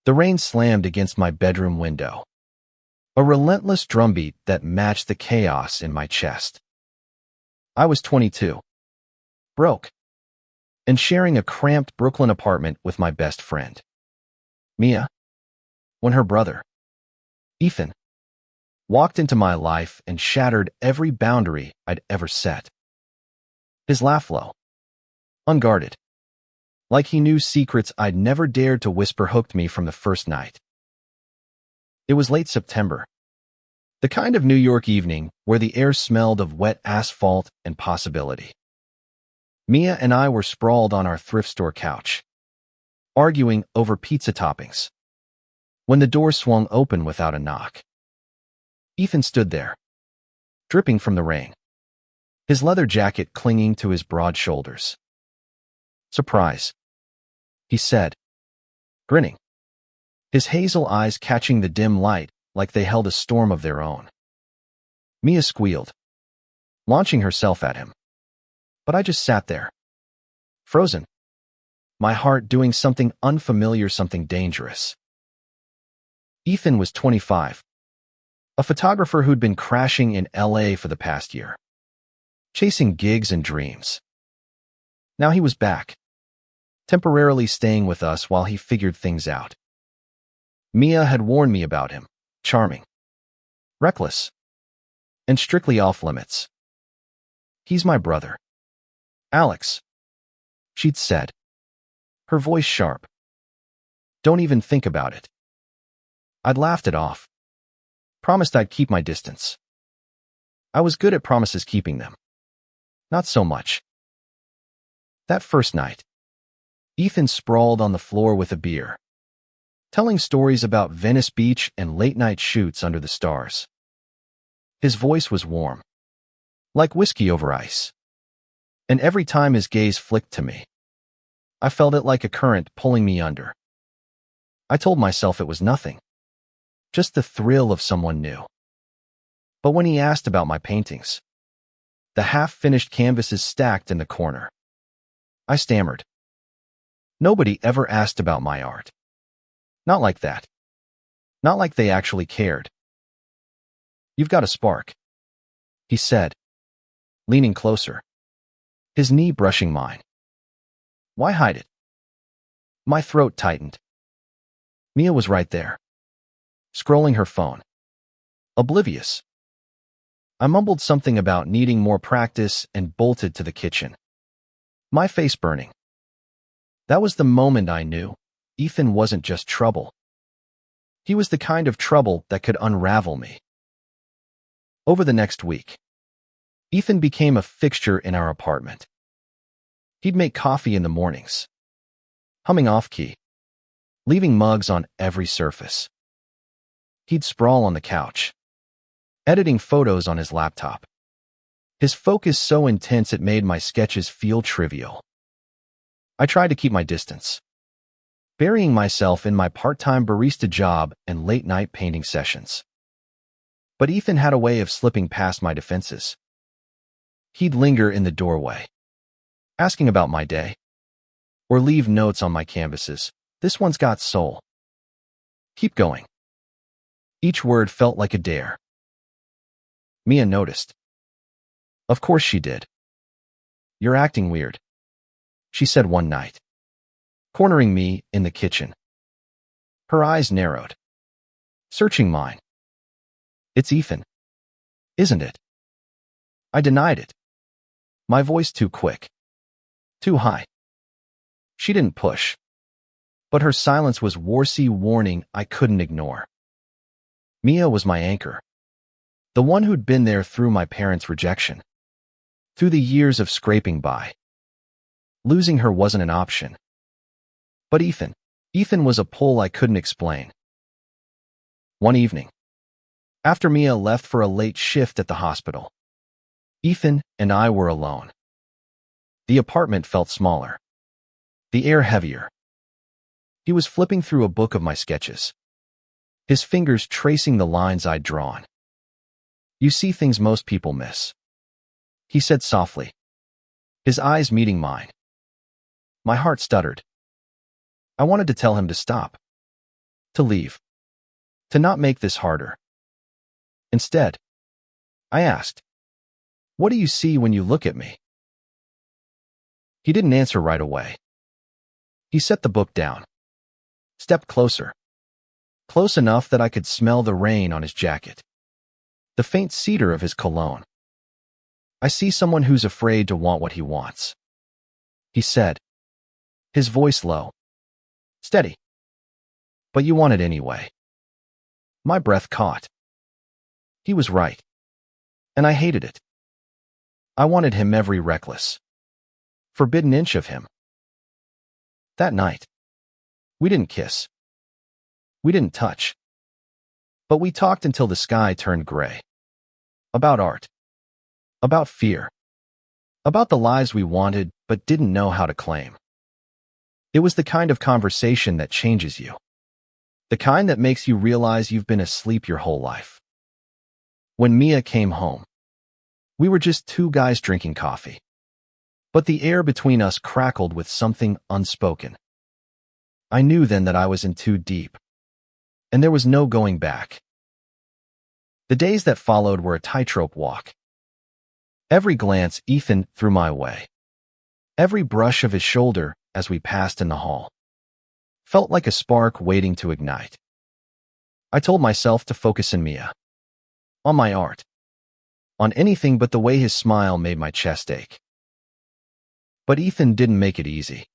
The rain slammed against my bedroom window, a relentless drumbeat that matched the chaos in my chest. I was 22, broke, and sharing a cramped Brooklyn apartment with my best friend, Mia, when her brother, Ethan, walked into my life and shattered every boundary I'd ever set. His laugh low, unguarded, like he knew secrets I'd never dared to whisper, hooked me from the first night. It was late September, the kind of New York evening where the air smelled of wet asphalt and possibility. Mia and I were sprawled on our thrift store couch, arguing over pizza toppings, when the door swung open without a knock. Ethan stood there, dripping from the rain, his leather jacket clinging to his broad shoulders. "Surprise," he said, grinning, his hazel eyes catching the dim light like they held a storm of their own. Mia squealed, launching herself at him. But I just sat there, frozen, my heart doing something unfamiliar, something dangerous. Ethan was 25, a photographer who'd been crashing in LA for the past year, chasing gigs and dreams. Now he was back, temporarily staying with us while he figured things out. Mia had warned me about him: charming, reckless, and strictly off limits. "He's my brother, Alex," she'd said, her voice sharp. "Don't even think about it." I'd laughed it off, promised I'd keep my distance. I was good at promises, keeping them. Not so much. That first night, Ethan sprawled on the floor with a beer, telling stories about Venice Beach and late-night shoots under the stars. His voice was warm, like whiskey over ice, and every time his gaze flicked to me, I felt it like a current pulling me under. I told myself it was nothing, just the thrill of someone new. But when he asked about my paintings, the half-finished canvases stacked in the corner, I stammered. Nobody ever asked about my art. Not like that. Not like they actually cared. "You've got a spark," he said, leaning closer, his knee brushing mine. "Why hide it?" My throat tightened. Mia was right there, scrolling her phone, oblivious. I mumbled something about needing more practice and bolted to the kitchen, my face burning. That was the moment I knew Ethan wasn't just trouble. He was the kind of trouble that could unravel me. Over the next week, Ethan became a fixture in our apartment. He'd make coffee in the mornings, humming off-key, leaving mugs on every surface. He'd sprawl on the couch, editing photos on his laptop, his focus so intense it made my sketches feel trivial. I tried to keep my distance, burying myself in my part-time barista job and late-night painting sessions. But Ethan had a way of slipping past my defenses. He'd linger in the doorway, asking about my day, or leave notes on my canvases. "This one's got soul. Keep going." Each word felt like a dare. Mia noticed. Of course she did. "You're acting weird," she said one night, cornering me in the kitchen. Her eyes narrowed, searching mine. "It's Ethan, isn't it?" I denied it, my voice too quick, too high. She didn't push, but her silence was warsy warning I couldn't ignore. Mia was my anchor, the one who'd been there through my parents' rejection, through the years of scraping by. Losing her wasn't an option. But Ethan was a pull I couldn't explain. One evening, after Mia left for a late shift at the hospital, Ethan and I were alone. The apartment felt smaller, the air heavier. He was flipping through a book of my sketches, his fingers tracing the lines I'd drawn. "You see things most people miss," he said softly, his eyes meeting mine. My heart stuttered. I wanted to tell him to stop, to leave, to not make this harder. Instead, I asked, "What do you see when you look at me?" He didn't answer right away. He set the book down, stepped closer, close enough that I could smell the rain on his jacket, the faint cedar of his cologne. "I see someone who's afraid to want what he wants," he said, his voice low, steady. "But you want it anyway." My breath caught. He was right, and I hated it. I wanted him every reckless, forbidden inch of him. That night, we didn't kiss. We didn't touch. But we talked until the sky turned gray. About art. About fear. About the lives we wanted but didn't know how to claim. It was the kind of conversation that changes you. The kind that makes you realize you've been asleep your whole life. When Mia came home, we were just two guys drinking coffee. But the air between us crackled with something unspoken. I knew then that I was in too deep, and there was no going back. The days that followed were a tightrope walk. Every glance Ethan threw my way, every brush of his shoulder as we passed in the hall, felt like a spark waiting to ignite. I told myself to focus on Mia, on my art, on anything but the way his smile made my chest ache. But Ethan didn't make it easy.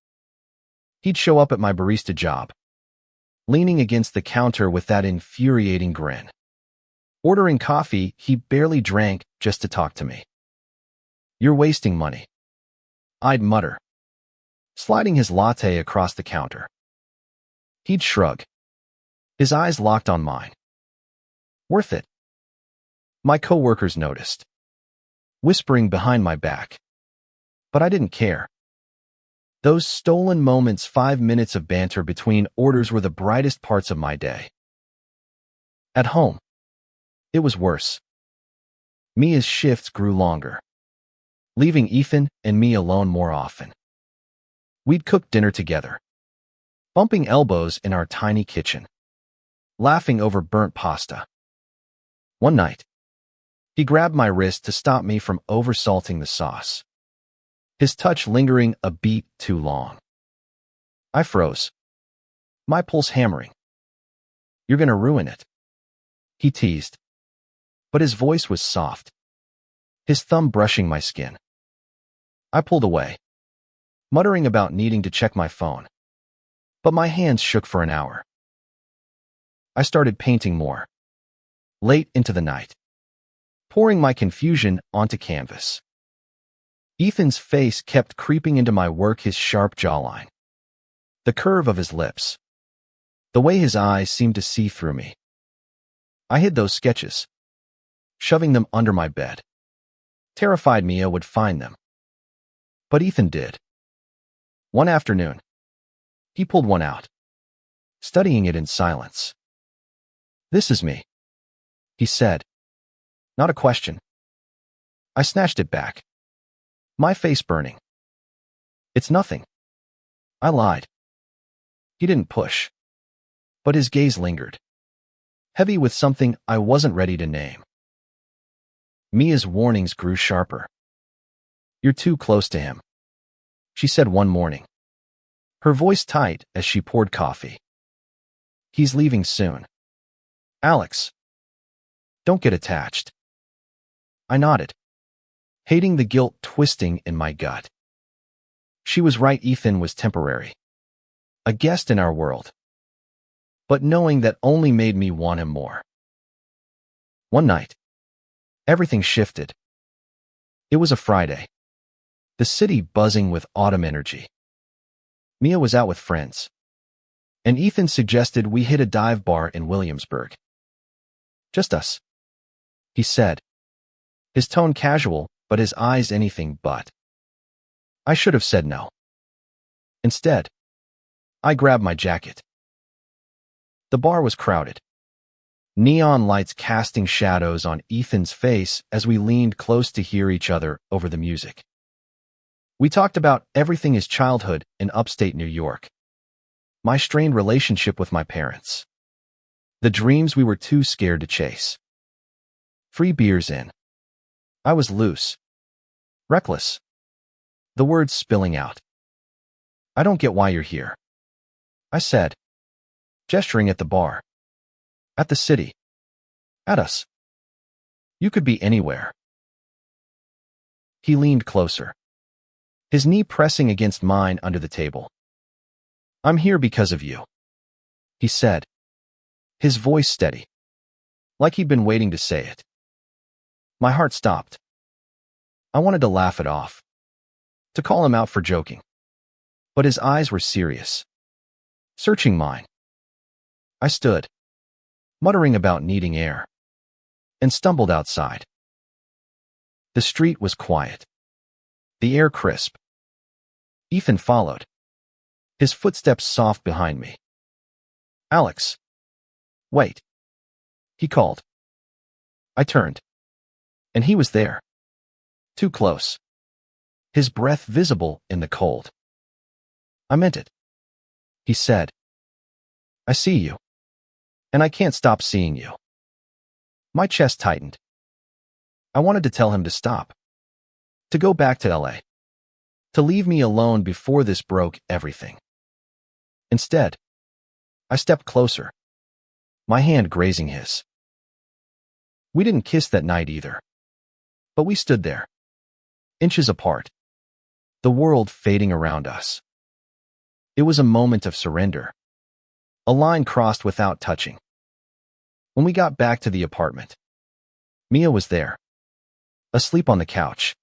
He'd show up at my barista job, leaning against the counter with that infuriating grin, ordering coffee he barely drank just to talk to me. "You're wasting money," I'd mutter, sliding his latte across the counter. He'd shrug, his eyes locked on mine. "Worth it." My coworkers noticed, whispering behind my back. But I didn't care. Those stolen moments, 5 minutes of banter between orders, were the brightest parts of my day. At home, it was worse. Mia's shifts grew longer, leaving Ethan and me alone more often. We'd cook dinner together, bumping elbows in our tiny kitchen, laughing over burnt pasta. One night, he grabbed my wrist to stop me from oversalting the sauce, his touch lingering a beat too long. I froze, my pulse hammering. "You're gonna ruin it," he teased, but his voice was soft, his thumb brushing my skin. I pulled away, muttering about needing to check my phone, but my hands shook for an hour. I started painting more, late into the night, pouring my confusion onto canvas. Ethan's face kept creeping into my work, his sharp jawline, the curve of his lips, the way his eyes seemed to see through me. I hid those sketches, shoving them under my bed, terrified Mia would find them. But Ethan did. One afternoon, he pulled one out, studying it in silence. "This is me," he said, not a question. I snatched it back, my face burning. "It's nothing," I lied. He didn't push, but his gaze lingered, heavy with something I wasn't ready to name. Mia's warnings grew sharper. "You're too close to him," she said one morning, her voice tight as she poured coffee. "He's leaving soon. Alex, don't get attached." I nodded, hating the guilt twisting in my gut. She was right, Ethan was temporary, a guest in our world, but knowing that only made me want him more. One night, everything shifted. It was a Friday, the city buzzing with autumn energy. Mia was out with friends, and Ethan suggested we hit a dive bar in Williamsburg. "Just us," he said, his tone casual, but his eyes anything but. I should have said no. Instead, I grabbed my jacket. The bar was crowded, neon lights casting shadows on Ethan's face as we leaned close to hear each other over the music. We talked about everything: his childhood in upstate New York, my strained relationship with my parents, The dreams we were too scared to chase. 3 beers in. I was loose. Reckless. The words spilling out. I don't get why you're here, I said, gesturing at the bar. At the city. At us. You could be anywhere. He leaned closer, his knee pressing against mine under the table. I'm here because of you, he said, his voice steady, like he'd been waiting to say it. My heart stopped. I wanted to laugh it off, to call him out for joking. But his eyes were serious, searching mine. I stood, muttering about needing air, and stumbled outside. The street was quiet, the air crisp. Ethan followed, his footsteps soft behind me. Alex. Wait. He called. I turned, and he was there. Too close. His breath visible in the cold. I meant it, he said. I see you, and I can't stop seeing you. My chest tightened. I wanted to tell him to stop, to go back to LA, to leave me alone before this broke everything. Instead, I stepped closer, my hand grazing his. We didn't kiss that night either, but we stood there, inches apart, the world fading around us. It was a moment of surrender, a line crossed without touching. When we got back to the apartment, Mia was there, asleep on the couch.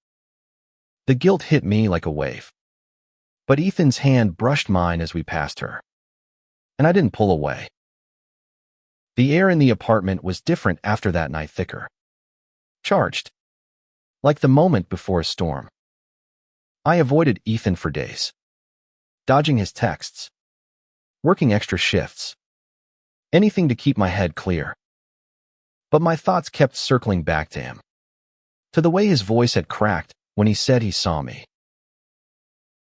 The guilt hit me like a wave, but Ethan's hand brushed mine as we passed her, and I didn't pull away. The air in the apartment was different after that night, thicker, charged, like the moment before a storm. I avoided Ethan for days, dodging his texts, working extra shifts, anything to keep my head clear. But my thoughts kept circling back to him, to the way his voice had cracked when he said he saw me.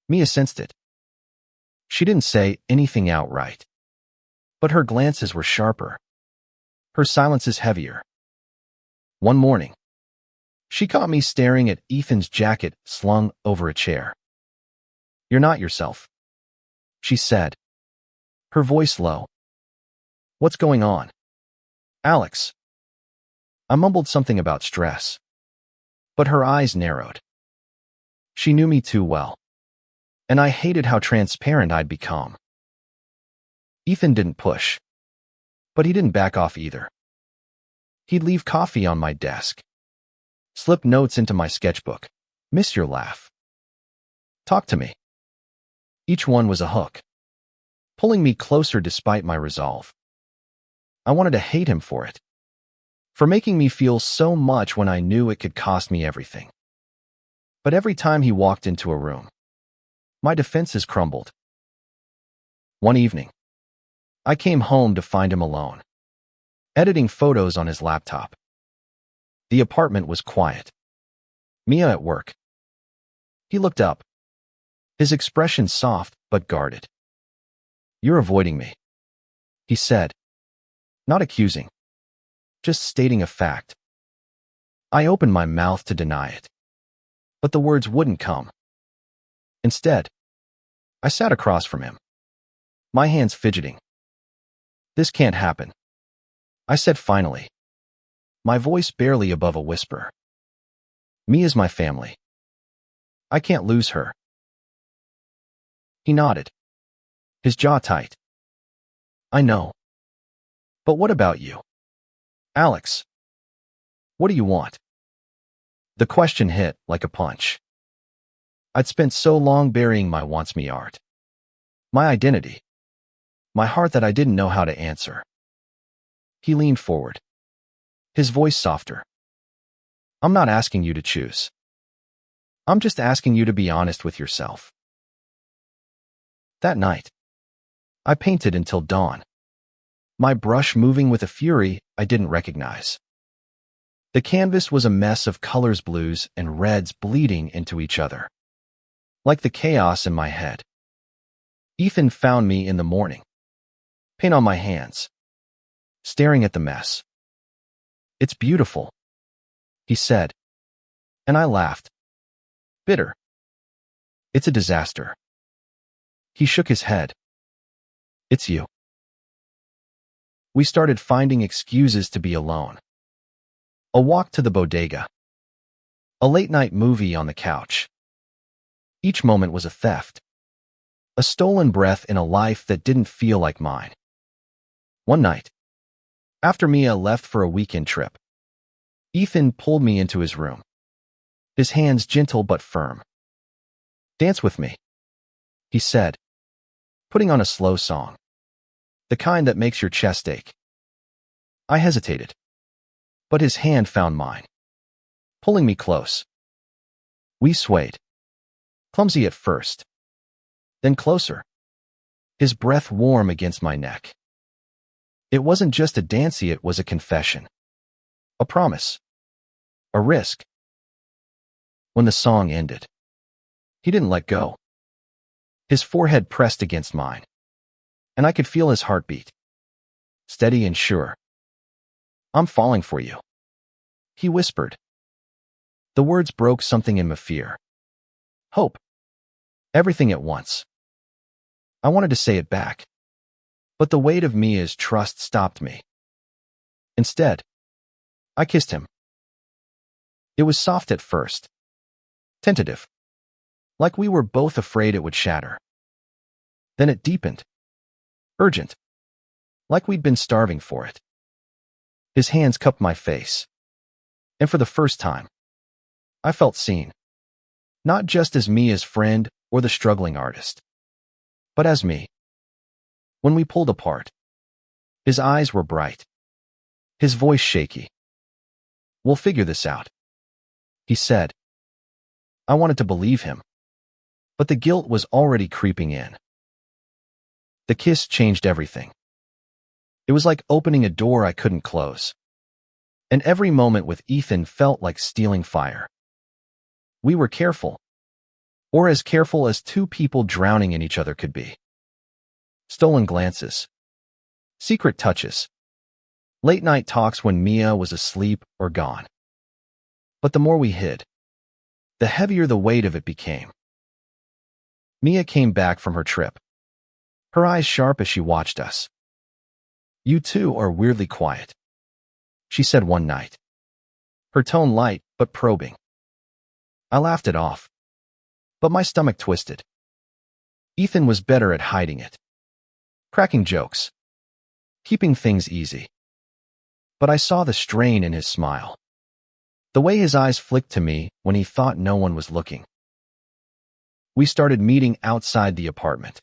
Mia sensed it. She didn't say anything outright, but her glances were sharper, her silences heavier. One morning, she caught me staring at Ethan's jacket slung over a chair. You're not yourself, she said, her voice low. What's going on? Alex. I mumbled something about stress, but her eyes narrowed. She knew me too well, and I hated how transparent I'd become. Ethan didn't push, but he didn't back off either. He'd leave coffee on my desk, slip notes into my sketchbook. Miss your laugh. Talk to me. Each one was a hook, pulling me closer despite my resolve. I wanted to hate him for it, for making me feel so much when I knew it could cost me everything. But every time he walked into a room, my defenses crumbled. One evening, I came home to find him alone, editing photos on his laptop. The apartment was quiet. Mia at work. He looked up, his expression soft but guarded. You're avoiding me, he said, not accusing, just stating a fact. I opened my mouth to deny it, but the words wouldn't come. Instead, I sat across from him, my hands fidgeting. This can't happen, I said finally, my voice barely above a whisper. Mia's my family. I can't lose her. He nodded, his jaw tight. I know. But what about you? Alex, what do you want? The question hit like a punch. I'd spent so long burying my wants me art, my identity, my heart that I didn't know how to answer. He leaned forward, his voice softer. I'm not asking you to choose. I'm just asking you to be honest with yourself. That night, I painted until dawn, my brush moving with a fury I didn't recognize. The canvas was a mess of colors, blues and reds bleeding into each other, like the chaos in my head. Ethan found me in the morning, paint on my hands, staring at the mess. "It's beautiful," he said, and I laughed. Bitter. "It's a disaster." He shook his head. "It's you." We started finding excuses to be alone. A walk to the bodega. A late-night movie on the couch. Each moment was a theft. A stolen breath in a life that didn't feel like mine. One night, after Mia left for a weekend trip, Ethan pulled me into his room. His hands gentle but firm. "Dance with me," he said, putting on a slow song. The kind that makes your chest ache. I hesitated, but his hand found mine, pulling me close. We swayed, clumsy at first, then closer, his breath warm against my neck. It wasn't just a dance, it was a confession, a promise, a risk. When the song ended, he didn't let go. His forehead pressed against mine, and I could feel his heartbeat, steady and sure. "I'm falling for you," he whispered. The words broke something in me: fear, hope, everything at once. I wanted to say it back, but the weight of Mia's trust stopped me. Instead, I kissed him. It was soft at first, tentative, like we were both afraid it would shatter. Then it deepened, urgent, like we'd been starving for it. His hands cupped my face, and for the first time, I felt seen, not just as Mia's friend or the struggling artist, but as me. When we pulled apart, his eyes were bright, his voice shaky. "We'll figure this out," he said. I wanted to believe him, but the guilt was already creeping in. The kiss changed everything. It was like opening a door I couldn't close. And every moment with Ethan felt like stealing fire. We were careful, or as careful as two people drowning in each other could be. Stolen glances, secret touches, late-night talks when Mia was asleep or gone. But the more we hid, the heavier the weight of it became. Mia came back from her trip, her eyes sharp as she watched us. "You two are weirdly quiet," she said one night, her tone light but probing. I laughed it off, but my stomach twisted. Ethan was better at hiding it, cracking jokes, keeping things easy. But I saw the strain in his smile, the way his eyes flicked to me when he thought no one was looking. We started meeting outside the apartment,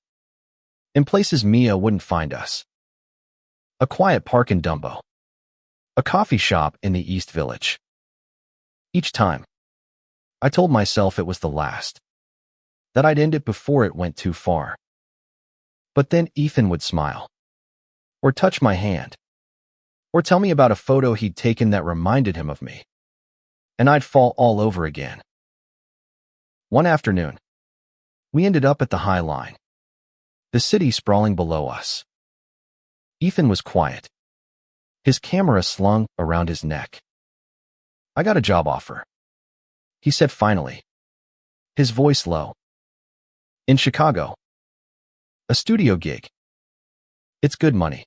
in places Mia wouldn't find us. A quiet park in Dumbo, a coffee shop in the East Village. Each time, I told myself it was the last, that I'd end it before it went too far. But then Ethan would smile, or touch my hand, or tell me about a photo he'd taken that reminded him of me, and I'd fall all over again. One afternoon, we ended up at the High Line, the city sprawling below us. Ethan was quiet, his camera slung around his neck. "I got a job offer," he said finally, his voice low. "In Chicago. A studio gig. It's good money.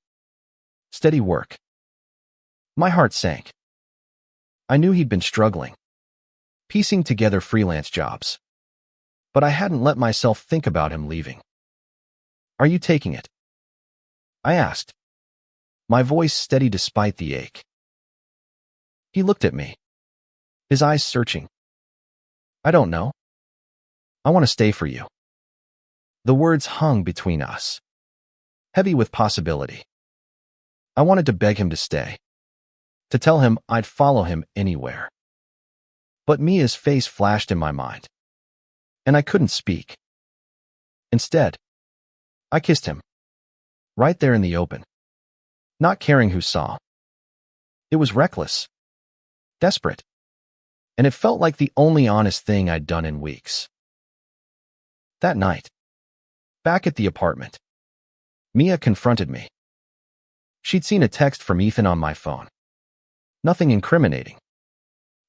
Steady work." My heart sank. I knew he'd been struggling, piecing together freelance jobs, but I hadn't let myself think about him leaving. "Are you taking it?" I asked, my voice steady despite the ache. He looked at me, his eyes searching. "I don't know. I want to stay for you." The words hung between us, heavy with possibility. I wanted to beg him to stay, to tell him I'd follow him anywhere. But Mia's face flashed in my mind, and I couldn't speak. Instead, I kissed him, right there in the open, not caring who saw. It was reckless, desperate, and it felt like the only honest thing I'd done in weeks. That night, back at the apartment, Mia confronted me. She'd seen a text from Ethan on my phone. Nothing incriminating,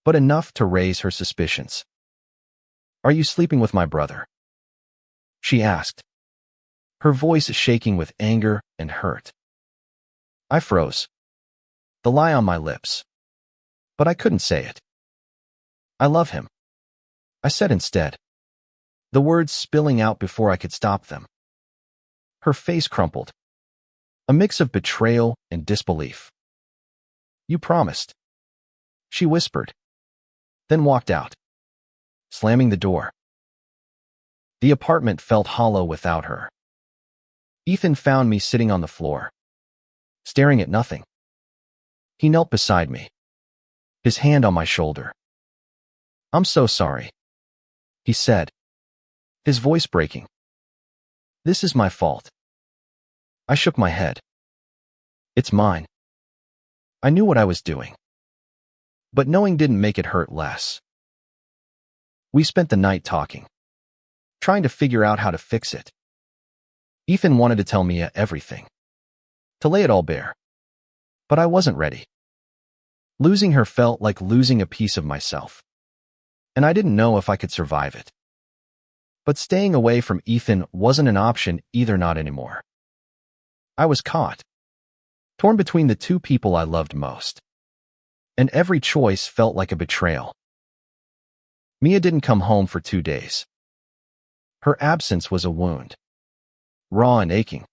but enough to raise her suspicions. "Are you sleeping with my brother?" she asked, her voice shaking with anger and hurt. I froze, the lie on my lips, but I couldn't say it. "I love him," I said instead, the words spilling out before I could stop them. Her face crumpled, a mix of betrayal and disbelief. "You promised," she whispered, then walked out, slamming the door. The apartment felt hollow without her. Ethan found me sitting on the floor, staring at nothing. He knelt beside me, his hand on my shoulder. "I'm so sorry," he said, his voice breaking. "This is my fault." I shook my head. "It's mine." I knew what I was doing, but knowing didn't make it hurt less. We spent the night talking, trying to figure out how to fix it. Ethan wanted to tell Mia everything, to lay it all bare, but I wasn't ready. Losing her felt like losing a piece of myself, and I didn't know if I could survive it. But staying away from Ethan wasn't an option either, not anymore. I was caught, torn between the two people I loved most, and every choice felt like a betrayal. Mia didn't come home for 2 days. Her absence was a wound, raw and aching.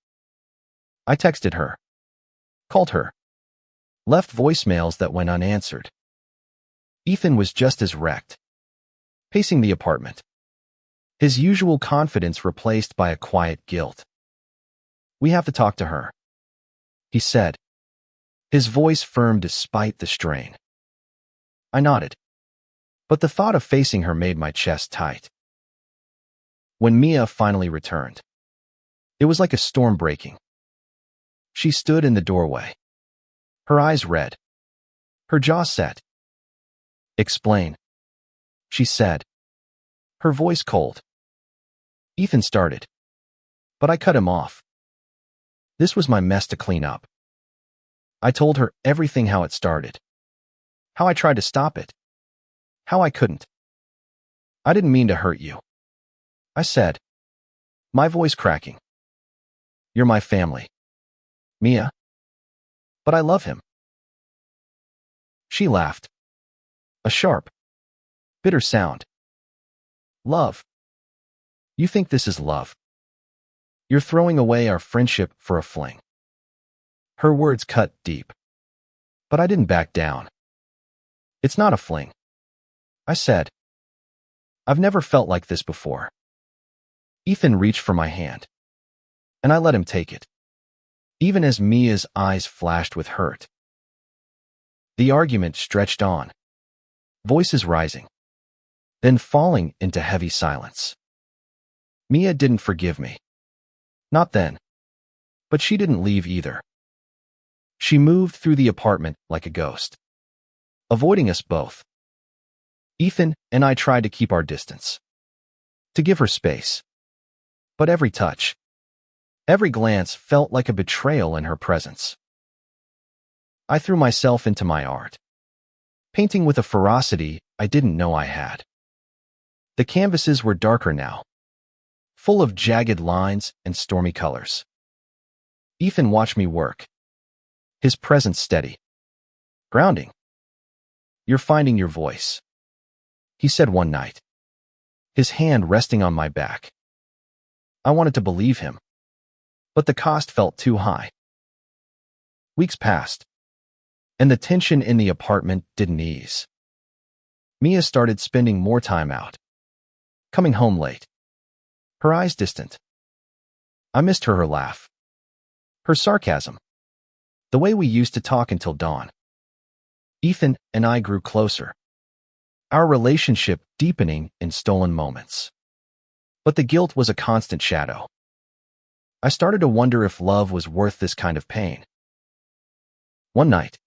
I texted her, called her, left voicemails that went unanswered. Ethan was just as wrecked, pacing the apartment, his usual confidence replaced by a quiet guilt. "We have to talk to her," he said, his voice firm despite the strain. I nodded, but the thought of facing her made my chest tight. When Mia finally returned, it was like a storm breaking. She stood in the doorway, her eyes red, her jaw set. "Explain," she said, her voice cold. Ethan started, but I cut him off. This was my mess to clean up. I told her everything, how it started, how I tried to stop it, how I couldn't. "I didn't mean to hurt you," I said, my voice cracking. "You're my family, Mia, but I love him." She laughed, a sharp, bitter sound. "Love? You think this is love? You're throwing away our friendship for a fling." Her words cut deep, but I didn't back down. "It's not a fling," I said. "I've never felt like this before." Ethan reached for my hand, and I let him take it, even as Mia's eyes flashed with hurt. The argument stretched on, voices rising, then falling into heavy silence. Mia didn't forgive me. Not then. But she didn't leave either. She moved through the apartment like a ghost, avoiding us both. Ethan and I tried to keep our distance, to give her space. But every touch, every glance felt like a betrayal in her presence. I threw myself into my art, painting with a ferocity I didn't know I had. The canvases were darker now, full of jagged lines and stormy colors. Ethan watched me work, his presence steady, grounding. "You're finding your voice," he said one night, his hand resting on my back. I wanted to believe him, but the cost felt too high. Weeks passed, and the tension in the apartment didn't ease. Mia started spending more time out, coming home late, her eyes distant. I missed her laugh, her sarcasm, the way we used to talk until dawn. Ethan and I grew closer, our relationship deepening in stolen moments. But the guilt was a constant shadow. I started to wonder if love was worth this kind of pain. One night,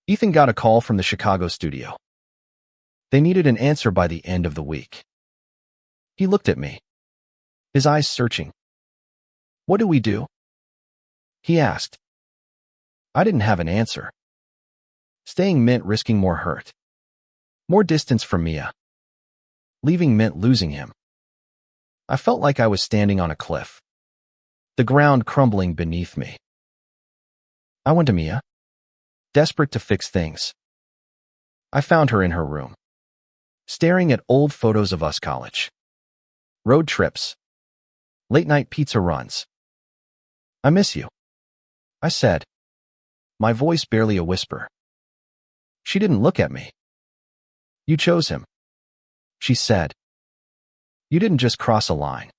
Ethan got a call from the Chicago studio. They needed an answer by the end of the week. He looked at me, his eyes searching. "What do we do?" he asked. I didn't have an answer. Staying meant risking more hurt, more distance from Mia. Leaving meant losing him. I felt like I was standing on a cliff, the ground crumbling beneath me. I went to Mia, desperate to fix things. I found her in her room, staring at old photos of us college, road trips, late-night pizza runs. I miss you, I said, my voice barely a whisper. She didn't look at me. You chose him, she said. You didn't just cross a line.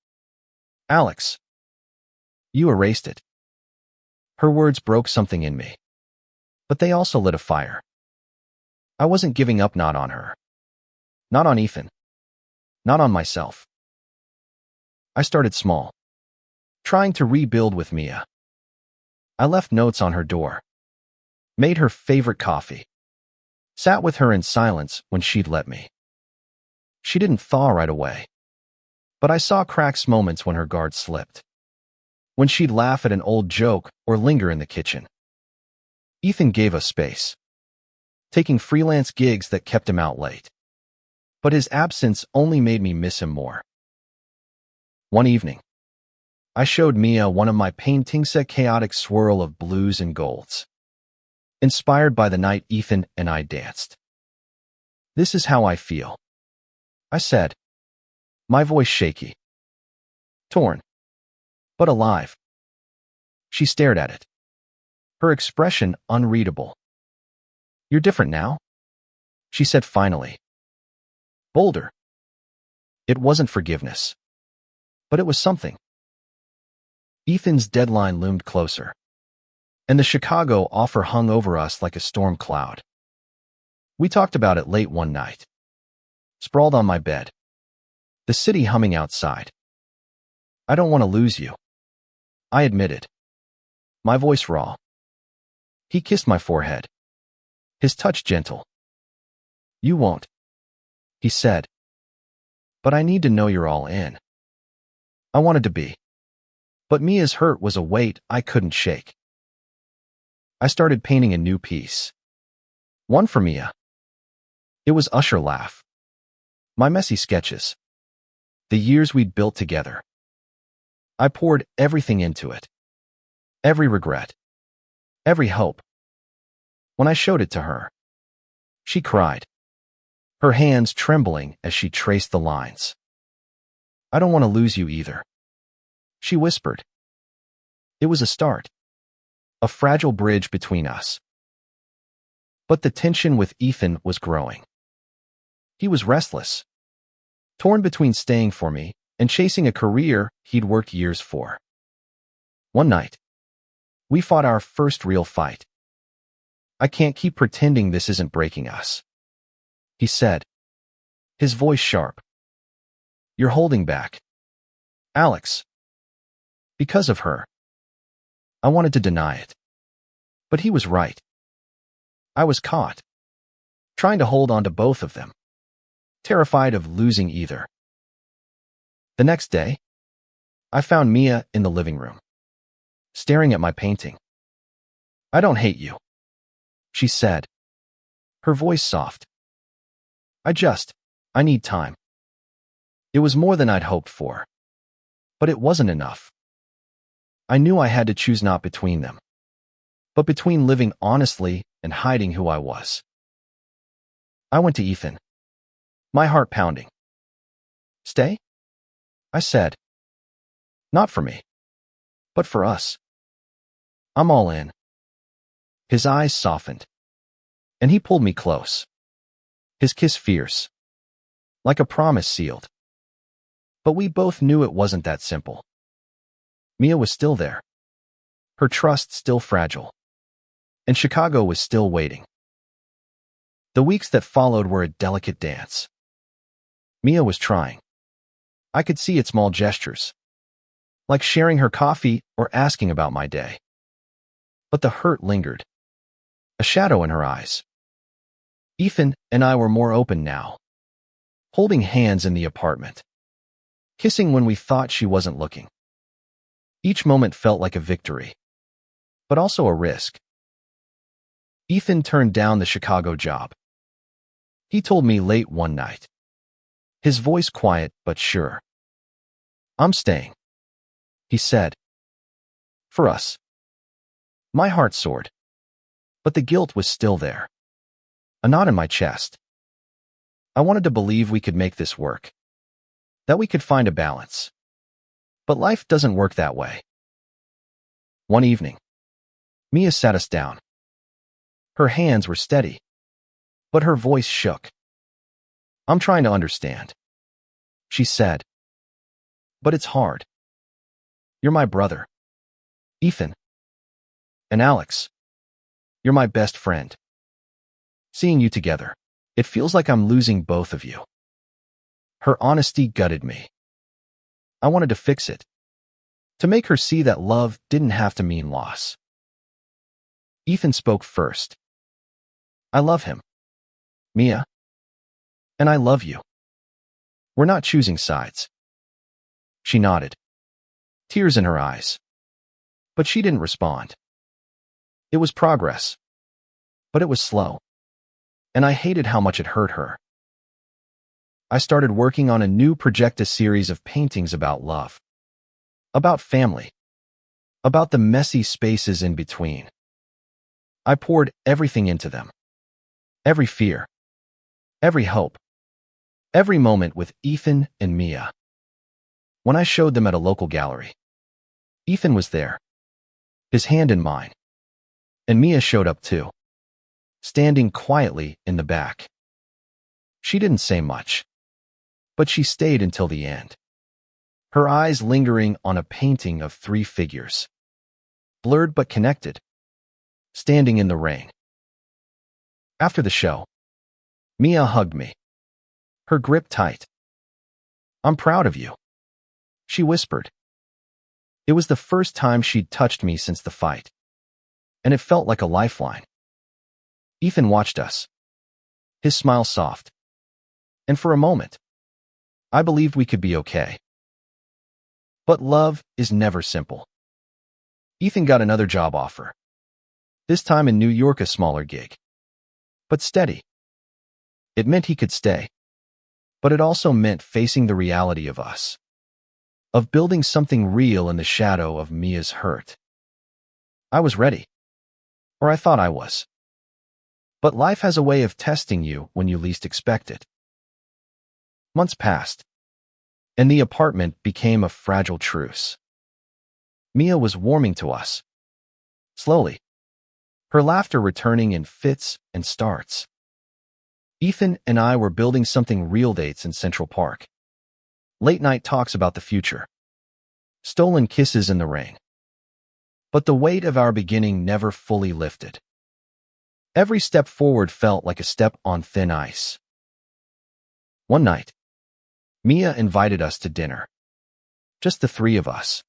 Alex, you erased it. Her words broke something in me, but they also lit a fire. I wasn't giving up, not on her, not on Ethan, not on myself. I started small, trying to rebuild with Mia. I left notes on her door, made her favorite coffee, sat with her in silence when she'd let me. She didn't thaw right away, but I saw cracks moments when her guard slipped, when she'd laugh at an old joke or linger in the kitchen. Ethan gave us space, taking freelance gigs that kept him out late. But his absence only made me miss him more. One evening, I showed Mia one of my paintings, a chaotic swirl of blues and golds, inspired by the night Ethan and I danced. This is how I feel, I said, my voice shaky, torn, but alive. She stared at it, her expression unreadable. You're different now, she said finally. Bolder. It wasn't forgiveness, but it was something. Ethan's deadline loomed closer, and the Chicago offer hung over us like a storm cloud. We talked about it late one night, sprawled on my bed, the city humming outside. I don't want to lose you, I admitted, my voice raw. He kissed my forehead, his touch gentle. You won't, he said. But I need to know you're all in. I wanted to be. But Mia's hurt was a weight I couldn't shake. I started painting a new piece. One for Mia. It was Usher Laugh. My messy sketches. The years we'd built together. I poured everything into it. Every regret. Every hope. When I showed it to her, she cried, her hands trembling as she traced the lines. I don't want to lose you either, she whispered. It was a start, a fragile bridge between us. But the tension with Ethan was growing. He was restless, torn between staying for me and chasing a career he'd worked years for. One night, we fought our first real fight. I can't keep pretending this isn't breaking us, he said, his voice sharp. You're holding back, Alex. Because of her. I wanted to deny it, but he was right. I was caught, trying to hold on to both of them, terrified of losing either. The next day, I found Mia in the living room, staring at my painting. I don't hate you, she said, her voice soft. I need time. It was more than I'd hoped for, but it wasn't enough. I knew I had to choose not between them, but between living honestly and hiding who I was. I went to Ethan, my heart pounding. Stay? I said. Not for me, but for us. I'm all in. His eyes softened, and he pulled me close, his kiss fierce, like a promise sealed. But we both knew it wasn't that simple. Mia was still there, her trust still fragile, and Chicago was still waiting. The weeks that followed were a delicate dance. Mia was trying. I could see its small gestures, like sharing her coffee or asking about my day. But the hurt lingered, a shadow in her eyes. Ethan and I were more open now, holding hands in the apartment, kissing when we thought she wasn't looking. Each moment felt like a victory, but also a risk. Ethan turned down the Chicago job. He told me late one night. His voice quiet but sure. "I'm staying," he said. "For us." My heart soared. But the guilt was still there. A knot in my chest. I wanted to believe we could make this work. That we could find a balance. But life doesn't work that way. One evening, Mia sat us down. Her hands were steady, but her voice shook. "I'm trying to understand," she said. "But it's hard. You're my brother, Ethan. And Alex, you're my best friend. Seeing you together, it feels like I'm losing both of you." Her honesty gutted me. I wanted to fix it, to make her see that love didn't have to mean loss. Ethan spoke first. "I love him, Mia. And I love you. We're not choosing sides." She nodded, tears in her eyes. But she didn't respond. It was progress, but it was slow. And I hated how much it hurt her. I started working on a new projecta series of paintings about love, about family, about the messy spaces in between. I poured everything into them. Every fear, every hope, every moment with Ethan and Mia. When I showed them at a local gallery, Ethan was there, his hand in mine. And Mia showed up too, standing quietly in the back. She didn't say much, but she stayed until the end, her eyes lingering on a painting of three figures, blurred but connected, standing in the rain. After the show, Mia hugged me, her grip tight. "I'm proud of you," she whispered. It was the first time she'd touched me since the fight, and it felt like a lifeline. Ethan watched us, his smile soft. And for a moment, I believed we could be okay. But love is never simple. Ethan got another job offer, this time in New York, a smaller gig, but steady. It meant he could stay, but it also meant facing the reality of us, of building something real in the shadow of Mia's hurt. I was ready, or I thought I was. But life has a way of testing you when you least expect it. Months passed, and the apartment became a fragile truce. Mia was warming to us, slowly, her laughter returning in fits and starts. Ethan and I were building something real, dates in Central Park. Late-night talks about the future. Stolen kisses in the rain. But the weight of our beginning never fully lifted. Every step forward felt like a step on thin ice. One night, Mia invited us to dinner. Just the three of us.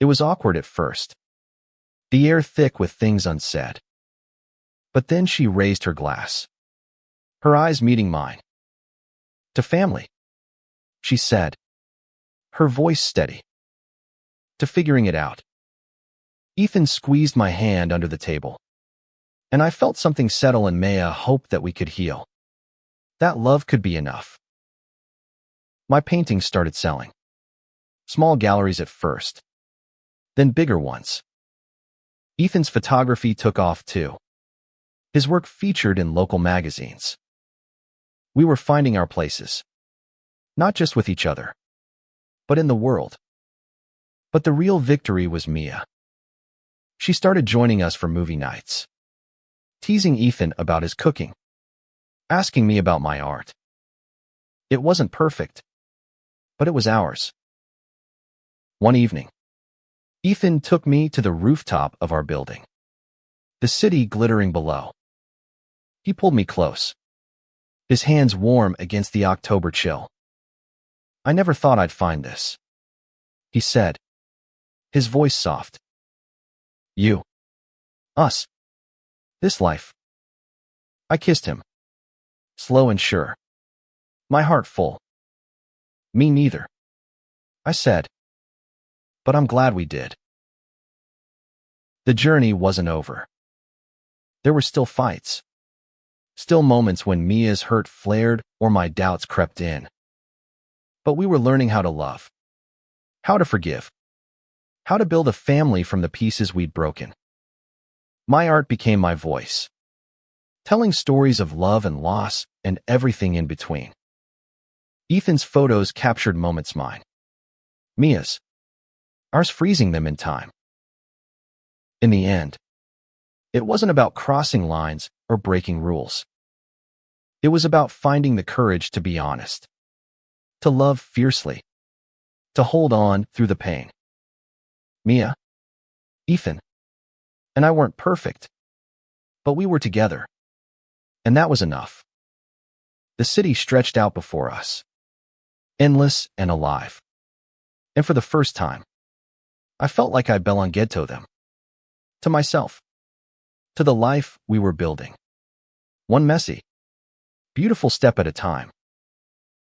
It was awkward at first, the air thick with things unsaid. But then she raised her glass, her eyes meeting mine. "To family," she said, her voice steady. "To figuring it out." Ethan squeezed my hand under the table, and I felt something settle in Mia, hope that we could heal. That love could be enough. My paintings started selling. Small galleries at first, then bigger ones. Ethan's photography took off too. His work featured in local magazines. We were finding our places, not just with each other, but in the world. But the real victory was Mia. She started joining us for movie nights, teasing Ethan about his cooking, asking me about my art. It wasn't perfect, but it was ours. One evening, Ethan took me to the rooftop of our building, the city glittering below. He pulled me close, his hands warm against the October chill. "I never thought I'd find this," he said, his voice soft. "You, us, this life." I kissed him, slow and sure, my heart full. "Me neither," I said. "But I'm glad we did." The journey wasn't over. There were still fights. Still moments when Mia's hurt flared or my doubts crept in. But we were learning how to love, how to forgive, how to build a family from the pieces we'd broken. My art became my voice, telling stories of love and loss and everything in between. Ethan's photos captured moments mine. Mia's, ours freezing them in time. In the end, it wasn't about crossing lines or breaking rules. It was about finding the courage to be honest, to love fiercely, to hold on through the pain. Mia, Ethan, and I weren't perfect, but we were together, and that was enough. The city stretched out before us, endless and alive. And for the first time, I felt like I belonged them, to myself, to the life we were building. One messy, beautiful step at a time.